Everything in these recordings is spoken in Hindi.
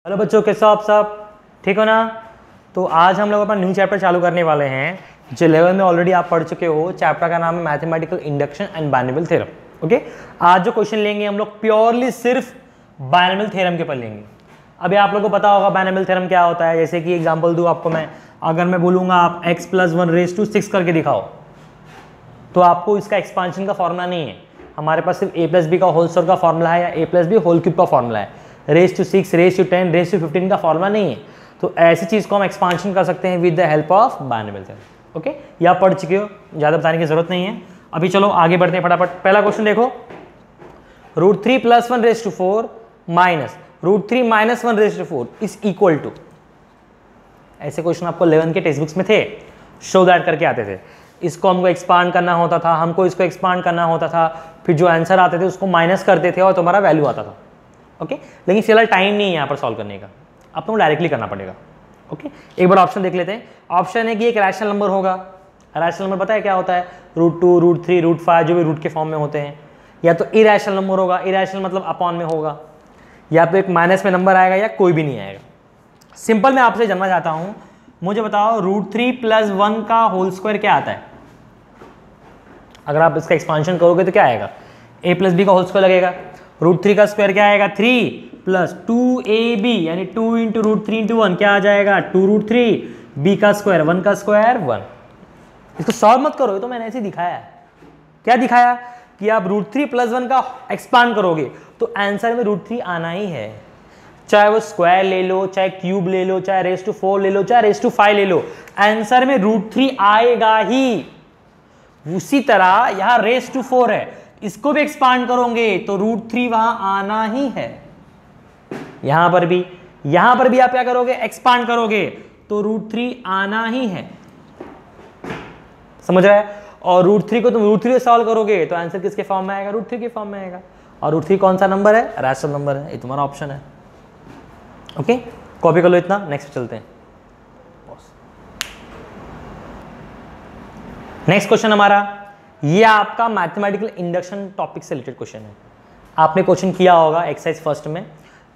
हेलो बच्चों, कैसे हो आप सब? ठीक हो ना? तो आज हम लोग अपना न्यू चैप्टर चालू करने वाले हैं जो 11 में ऑलरेडी आप पढ़ चुके हो। चैप्टर का नाम है mathematical induction and binomial theorem. Okay, आज जो क्वेश्चन लेंगे हम लोग प्योरली सिर्फ बाइनोमियल थ्योरम के पर लेंगे। अभी आप लोगों को पता होगा बाइनोमियल थ्योरम क्या होता है। जैसे कि एग्जाम्पल दूँ आपको मैं, अगर मैं बोलूँगा आप x + 1⁻6 करके दिखाओ, तो आपको इसका एक्सपांशन का फॉर्मूला नहीं है। हमारे पास सिर्फ a + b का होल स्क्वायर का फॉर्मूला है या a + b होल क्यूब का फॉर्मूला है। Raise to 6, raise to 10, raise to 15 का फॉर्मूला नहीं है। तो ऐसी चीज़ को हम एक्सपांशन कर सकते हैं with the help of binomial theorem. Okay, ये आप पढ़ चुके हो, ज़्यादा बताने की जरूरत नहीं है। अभी चलो आगे बढ़ते हैं फटाफट। पहला क्वेश्चन देखो, √3 + 1⁻4 माइनस √3 - 1⁻4 इज इक्वल टू। ऐसे क्वेश्चन आपको 11 के टेक्स्ट बुक्स में थे, शो दैट करके आते थे। इसको हमको एक्सपांड करना होता था, हमको इसको एक्सपांड करना होता था, फिर जो आंसर आते थे उसको माइनस करते थे और तुम्हारा वैल्यू आता था। ओके, लेकिन फिलहाल टाइम नहीं है यहाँ पर सॉल्व करने का, आपको डायरेक्टली करना पड़ेगा। ओके, एक बार ऑप्शन देख लेते हैं। ऑप्शन है कि एक रैशनल नंबर होगा। रैशनल नंबर पता है क्या होता है? √2, √3, √5 जो भी रूट के फॉर्म में होते हैं। या तो इरैशनल नंबर होगा, इरैशनल मतलब अपॉन में होगा, या तो एक माइनस में नंबर आएगा या कोई भी नहीं आएगा। सिंपल मैं आपसे जानना चाहता हूँ, मुझे बताओ √3 + 1 का होल स्क्वायर क्या आता है? अगर आप इसका एक्सपांशन करोगे तो क्या आएगा? a + b का होल स्क्वायर लगेगा। √3 का स्क्वायर क्या आएगा? 3 + 2ab यानी 2 × √3 × 1 क्या आ जाएगा? 2√3। b का स्क्वायर 1 का स्क्वायर 1। इसको सॉल्व मत करो, ये तो मैंने ऐसे दिखाया। क्या दिखाया? कि आप √3 + 1 का एक्सपांड करोगे तो आंसर में √3 आना ही है। चाहे वो स्क्वायर ले लो, चाहे क्यूब ले लो, चाहे रेज़ टू 4 ले लो, चाहे रेज़ टू 5 ले लो, आंसर में √3 आएगा ही। उसी तरह यहां रेज़ टू 4 है, इसको भी एक्सपांड करोगे तो √3 वहां आना ही है। यहां पर भी आप क्या करोगे? एक्सपांड करोगे तो √3 आना ही है। समझ रहा है? और √3 को तुम √3 से सॉल्व करोगे तो आंसर किसके फॉर्म में आएगा? √3 के फॉर्म में आएगा। और √3 कौन सा नंबर है? रैशनल नंबर है। ये तुम्हारा ऑप्शन है। ओके, कॉपी कर लो इतना, नेक्स्ट चलते हैं। नेक्स्ट क्वेश्चन हमारा, ये आपका मैथमेटिकल इंडक्शन टॉपिक से रिलेटेड क्वेश्चन है। आपने क्वेश्चन किया होगा एक्सरसाइज फर्स्ट में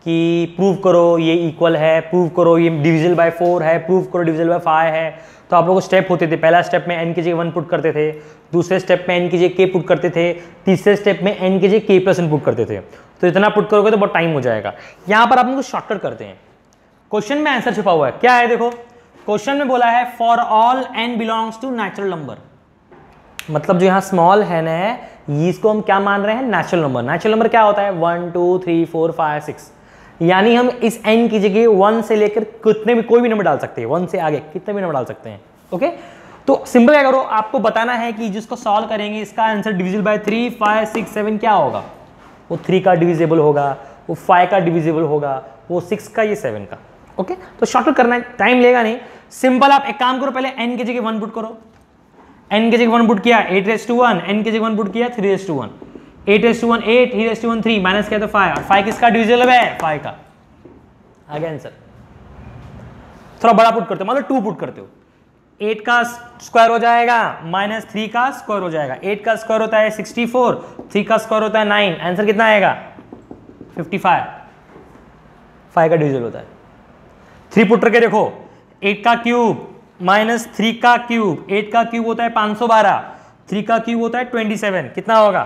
कि प्रूव करो ये इक्वल है, प्रूव करो ये डिविजिबल बाय 4 है, प्रूव करो डिविजिबल बाय 5 है। तो आप लोगों को स्टेप होते थे। पहला स्टेप में n की जगह 1 पुट करते थे, दूसरे स्टेप में n की जगह k पुट करते थे, तीसरे स्टेप में n की जगह k + 1 पुट करते थे। तो इतना पुट करोगे तो बहुत टाइम हो जाएगा। यहाँ पर आप लोग शॉर्टकट करते हैं। क्वेश्चन में आंसर छुपा हुआ है, क्या है देखो। क्वेश्चन में बोला है for all n belongs to natural number. मतलब जो यहाँ स्मॉल है ना, इसको हम क्या मान रहे हैं? Natural number. नेचुरल नंबर क्या होता है? 1 2 3 4 5 6। यानी हम इस n की जगह 1 से लेकर कितने भी कोई भी नंबर डाल सकते हैं, 1 से आगे कितने भी नंबर डाल सकते हैं। ओके, तो सिंपल क्या करो, आपको बताना है कि जिसको सॉल्व करेंगे इसका आंसर डिविजिबल बाय 3 5 6 7 क्या होगा? वो 3 का डिविजिबल होगा, वो 5 का डिविजिबल होगा, वो 6 का, ये 7 का। ओके, तो शॉर्टकट करना है, टाइम लेगा नहीं। सिंपल आप एक काम करो, पहले n की जगह 1 पुट करो। n की जगह 1 पुट किया 8⁻1, n की जगह 1 पुट किया 3⁻1, 8⁻1 8, 3⁻1 3, माइनस किया तो 5, और 5 किसका डिविजिबल है? 5 का। आगे आंसर थोड़ा बड़ा पुट करते हो, मतलब 2 पुट करते हो। 8 का स्क्वायर हो जाएगा माइनस 3 का स्क्वायर हो जाएगा। 8 का स्क्वायर होता है 64, 3 का स्क्वायर होता है 9, आंसर कितना आएगा? 55। 5 का डिविजिबल होता है। 3 पुट करके देखो, 8 का क्यूब माइनस 3 का क्यूब, 8 का क्यूब होता है 512, 3 का क्यूब होता है 27, कितना होगा?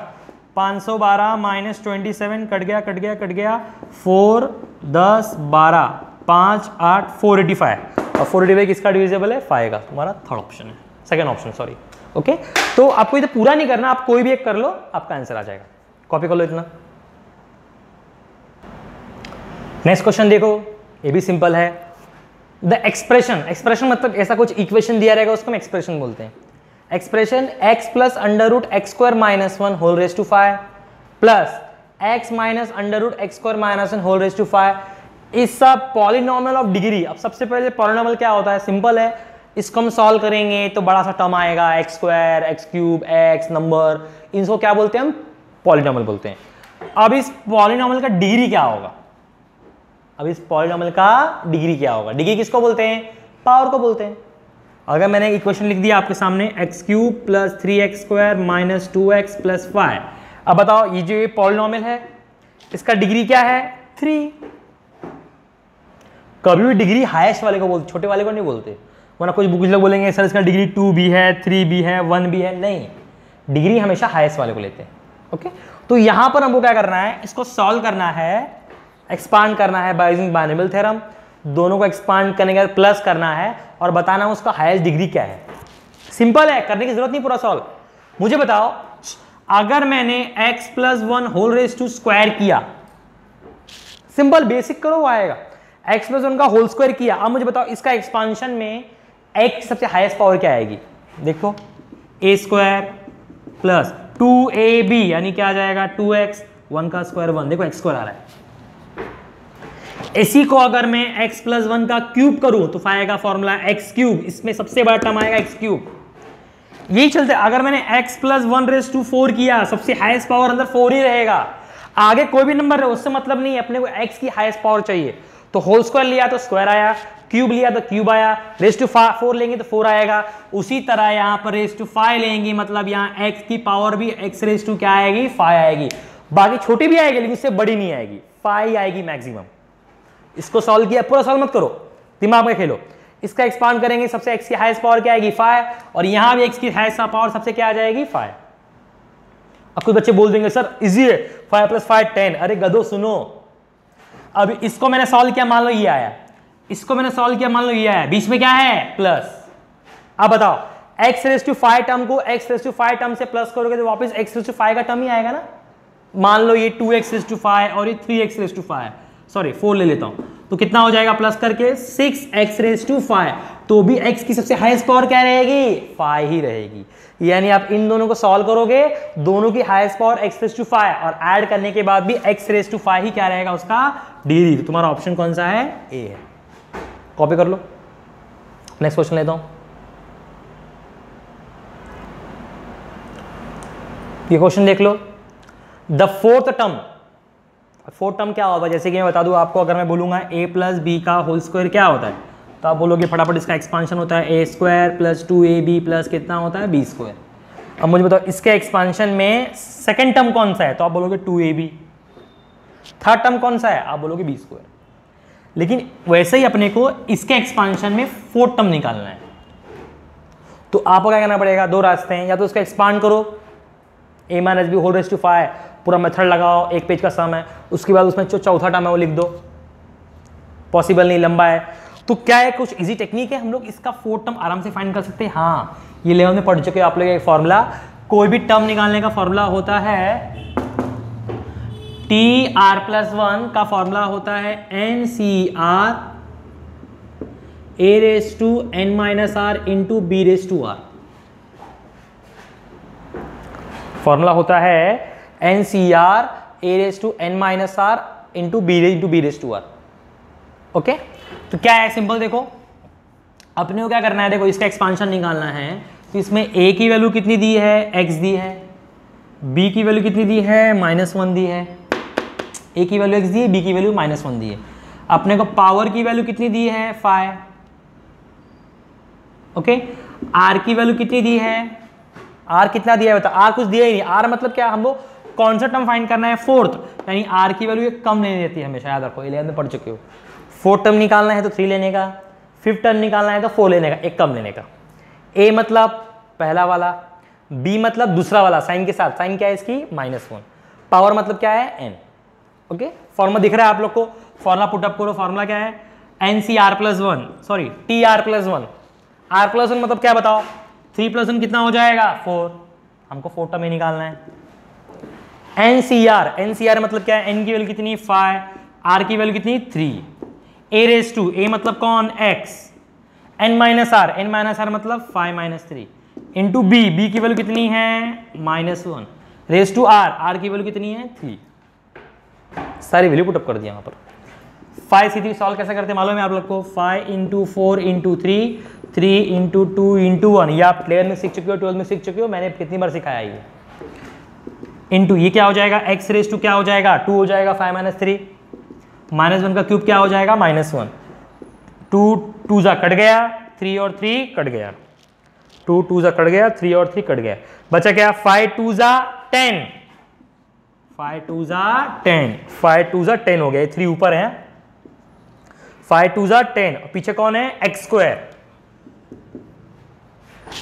512 माइनस 27, कट गया 4 10 12 5 8 485, और 485 किसका डिविजिबल है? 5 का। तुम्हारा थर्ड ऑप्शन है, सेकंड ऑप्शन, सॉरी। ओके, तो आपको इधर पूरा नहीं करना, आप कोई भी एक कर लो, आपका आंसर आ जाएगा। कॉपी कर लो इतना। नेक्स्ट क्वेश्चन देखो, ये भी सिंपल है। द एक्सप्रेशन मतलब ऐसा कुछ इक्वेशन दिया रहेगा, उसको हम एक्सप्रेशन बोलते हैं। Expression x + √x² - 1 whole raise to 5 plus x - √x² - 1 whole raise to 5 इस सब पॉलिनॉमियल ऑफ डिग्री। अब सबसे पहले पॉलिनॉमियल क्या होता है? सिंपल है, इसको हम सॉल्व करेंगे तो बड़ा सा टर्म आएगा x², x³ x नंबर, इनको क्या बोलते हैं? हम पॉलिनॉमियल बोलते हैं। अब इस पॉलिनॉमियल का डिग्री क्या होगा? डिग्री किसको बोलते हैं? पावर को बोलते हैं। अगर मैंने इक्वेशन लिख दिया आपके सामने x³ + 3x² - 2x + 5, अब बताओ ये जो ये पॉलिनॉमियल है इसका डिग्री क्या है? 3। कभी भी डिग्री हाईएस्ट वाले को बोलते, छोटे वाले को नहीं बोलते, वरना कुछ लोग बोलेंगे सर इसका डिग्री 2 भी है, 3 भी है, 1 भी है। नहीं, डिग्री हमेशा हाईएस्ट वाले को लेते हैं। ओके, तो यहां पर हमको क्या करना है, इसको सॉल्व करना है, एक्सपांड करना है बाय यूजिंग बाइनोमियल थ्योरम। दोनों को एक्सपांड करने के बाद प्लस करना है और बताना है उसका हाईएस्ट डिग्री क्या है। सिंपल है, करने की जरूरत नहीं पूरा सॉल्व। मुझे बताओ, अगर मैंने x + 1 whole raise to square किया, सिंपल बेसिक करो वो आएगा, x + 1 का होल स्क्वायर किया। अब मुझे बताओ इसका एक्सपांशन में x सबसे हाईएस्ट पावर क्या आएगी? देखो, a² + 2ab यानी क्या आ जाएगा 2x, 1 का स्क्वायर 1, देखो x² आ रहा है। इसी को अगर मैं x + 1 का क्यूब करूं तो आएगा फॉर्मूला x³, इसमें सबसे बड़ा टर्म आएगा x³। यही चलते, अगर मैंने x + 1⁴ किया, सबसे हाईएस्ट पावर अंदर 4 ही रहेगा, आगे कोई भी नंबर है उससे मतलब नहीं है, अपने को x की हाईएस्ट पावर चाहिए। तो होल स्क्वायर लिया तो स्क्वायर आया, क्यूब लिया तो क्यूब आया, रेज़ टू 4 लेंगे तो 4 आएगा। उसी तरह यहाँ पर रेज़ टू 5 लेंगे, मतलब यहाँ x की पावर भी x रेज़ टू क्या आएगी 5 आएगी। बाकी छोटी भी आएगी लेकिन उससे बड़ी नहीं आएगी, 5 आएगी मैक्सिमम। इसको सॉल्व किया, पूरा सॉल्व मत करो, दिमाग में खेलो। इसका एक्सपांड करेंगे, सबसे x की हाईएस्ट पावर क्या आएगी 5, और यहां भी x की हाईएस्ट पावर सबसे क्या आ जाएगी 5। अब कुछ बच्चे बोल देंगे सर इजी है, 5 + 5 10। अरे गधो सुनो, अब इसको मैंने सॉल्व किया, मान लो ये आया, इसको मैंने सॉल्व किया, मान लो ये आया, बीच में क्या है प्लस। अब बताओ x⁵ टर्म को x⁵ टर्म से प्लस करोगे तो वापस x⁵ का टर्म ही आएगा ना। मान लो ये 2x⁵ और ये 3x⁵, सॉरी 4 ले लेता हूं, तो कितना हो जाएगा प्लस करके 6x⁵, तो भी x की सबसे हाईएस्ट पावर क्या रहेगी 5 ही रहेगी। यानी आप इन दोनों को सॉल्व करोगे, दोनों की हाईएस्ट पावर x⁵ और ऐड करने के बाद भी x⁵ ही क्या रहेगा उसका डिग्री। तो तुम्हारा ऑप्शन कौन सा है? ए है। कॉपी कर लो, नेक्स्ट क्वेश्चन लेता हूं। ये क्वेश्चन देख लो, द फोर्थ टर्म क्या होगा? जैसे कि मैं बता दूं आपको, अगर मैं बोलूंगा a + b का होल स्क्वायर क्या होता है, तो आप बोलोगे फटाफट इसका एक्सपांशन होता है a² + 2ab प्लस कितना होता है b²। अब मुझे बताओ इसके एक्सपांशन में सेकंड टर्म कौन सा है, तो आप बोलोगे 2ab। थर्ड टर्म कौन सा है, आप बोलोगे b²। लेकिन वैसे ही अपने को इसके एक्सपांशन में फोर्थ टर्म निकालना है, तो आपको क्या करना पड़ेगा? दो रास्ते हैं, या तो इसको एक्सपांड करो a - b whole raise to 5, पूरा मेथड लगाओ, एक पेज का सम है, उसके बाद उसमें जो चौथा टर्म है वो लिख दो। पॉसिबल नहीं, लंबा है। तो क्या है, कुछ इजी टेक्निक है, हम लोग इसका फोर्थ टर्म आराम से फाइंड कर सकते हैं। हाँ, ये लेवल में पढ़ चुके हो आप लोग। एक फॉर्मूला, कोई भी टर्म निकालने का फॉर्मूला होता है TR+1 का फॉर्मूला होता है NCR a⁻n−r × b⁻r। फॉर्मूला होता है NCR a⁻n−r × b⁻r। ओके, तो क्या है, सिंपल देखो, अपने को क्या करना है, देखो इसका एक्सपांशन निकालना है, तो इसमें a की वैल्यू कितनी दी है, x दी है, b की वैल्यू कितनी दी है, -1 दी है। a की वैल्यू x दी है, b की वैल्यू -1 दी है। अपने को पावर की वैल्यू कितनी दी है 5। ओके, r की वैल्यू कितनी दी है, r कितना दिया है बता, r कुछ दिया ही नहीं। r मतलब क्या, हमको कौन सा टर्म फाइंड करना है, फोर्थ, यानी r की वैल्यू कम नहीं देती है हमेशा, याद रखो, 11 में पढ़ चुके हो। फोर्थ टर्म निकालना है तो 3 लेने का, फिफ्थ टर्म निकालना है तो 4 लेने का, एक कम लेने का। a मतलब पहला वाला, b मतलब दूसरा वाला साइन के साथ, साइन क्या है इसकी -1, पावर मतलब क्या है n। ओके, फॉर्मूला दिख रहा है आप लोग को, फॉर्मूला पुट अप करो। फॉर्मूला क्या है, NCR+1, सॉरी TR+1। R+1 मतलब क्या बताओ, 3 + 1 कितना हो जाएगा 4, हमको 4 टर्म ही निकालना है। NCR मतलब क्या है, n की वैल्यू कितनी 5, r की वैल्यू कितनी 3, a⁻, मतलब कौन x, n-r मतलब 5 - 3 इंटू b की वैल्यू कितनी है -1, रेज़ टू r की वैल्यू कितनी है 3। सारी वैल्यू पुटअप कर दिया यहाँ पर। 5 C3 सॉल्व कैसे करते हैं मालूम है आप लोग को, 5 × 4 × 3, 3 × 2 × 1, ये आप 11 में सीख चुके हो, 12 में सीख चुके हो, मैंने कितनी बार सिखाया ये। इंटू ये क्या हो जाएगा, x रेज़ टू क्या हो जाएगा 2 हो जाएगा 5 - 3, -1 का क्यूब क्या हो जाएगा -1, 2 2 जा कट गया, 3 और 3 कट गया, 2 2 जा कट गया, 3 और 3 कट गया, बचा क्या 5 2 जा 10, 5 2 जा 10 हो गया, 3 ऊपर है, 5 2 10, पीछे कौन है एक्स स्क्वायर,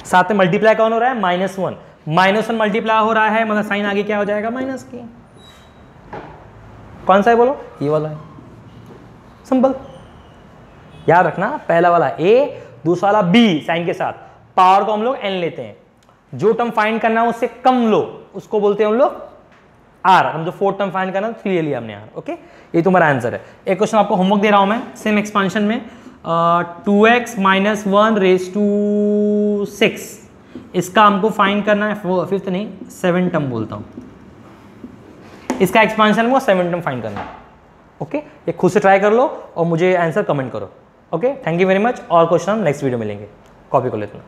साथ में मल्टीप्लाई कौन हो रहा है -1, -1 मल्टीप्लाई हो रहा है मतलब साइन आगे क्या हो जाएगा माइनस की। कौन सा है बोलो, ये वाला है, सिंपल। याद रखना पहला वाला ए, दूसरा वाला बी साइन के साथ, पावर को हम लोग एन लेते हैं, जो टर्म फाइंड करना है उससे कम लो उसको बोलते हैं हम लोग आर, हम जो फोर्थ टर्म फाइंड करना है लिया हमने आर। ओके, ये तुम्हारा आंसर है। एक क्वेश्चन आपको होमवर्क दे रहा हूं मैं सेम एक्सपांशन में, 2x - 1 रेज टू 6, इसका हमको फाइंड करना है, फिफ्थ नहीं 7 टर्म बोलता हूं, इसका एक्सपांशन वो 7 टर्म फाइंड करना है। ओके, ये खुद से ट्राई कर लो और मुझे आंसर कमेंट करो। Okay, thank you very much. और क्वेश्चन हम नेक्स्ट वीडियो में लेंगे, कॉपी कर लेते हैं।